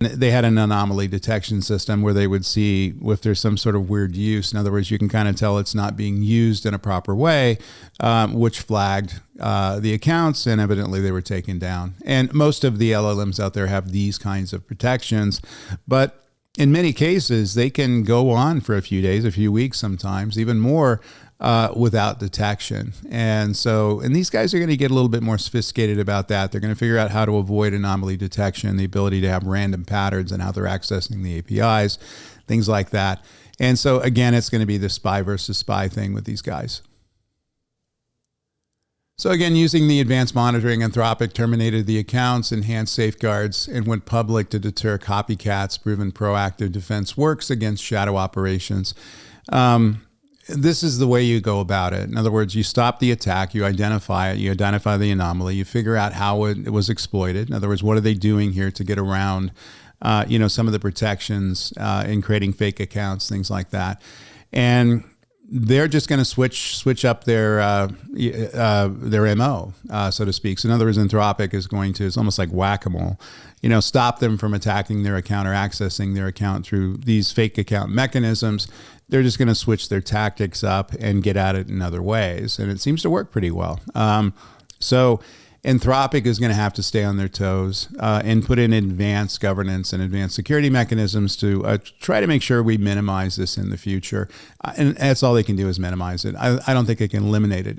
They had an anomaly detection system where they would see if there's some sort of weird use. In other words, you can kind of tell it's not being used in a proper way, which flagged the accounts, and evidently they were taken down. And most of the LLMs out there have these kinds of protections, but in many cases, they can go on for a few days, a few weeks sometimes, even more, without detection. And these guys are going to get a little bit more sophisticated about that. They're going to figure out how to avoid anomaly detection, the ability to have random patterns and how they're accessing the APIs, things like that. And so again, it's going to be the spy versus spy thing with these guys. So again, using the advanced monitoring, Anthropic terminated the accounts, enhanced safeguards, and went public to deter copycats. Proven proactive defense works against shadow operations. This is the way you go about it. In other words, you stop the attack, you identify it, you identify the anomaly, you figure out how it was exploited. In other words, what are they doing here to get around, some of the protections in creating fake accounts, things like that. And they're just going to switch up their MO, so to speak. So in other words, Anthropic is going to, it's almost like whack-a-mole, stop them from attacking their account or accessing their account through these fake account mechanisms. They're just going to switch their tactics up and get at it in other ways. And it seems to work pretty well. So Anthropic is going to have to stay on their toes and put in advanced governance and advanced security mechanisms to try to make sure we minimize this in the future. And that's all they can do is minimize it. I don't think they can eliminate it.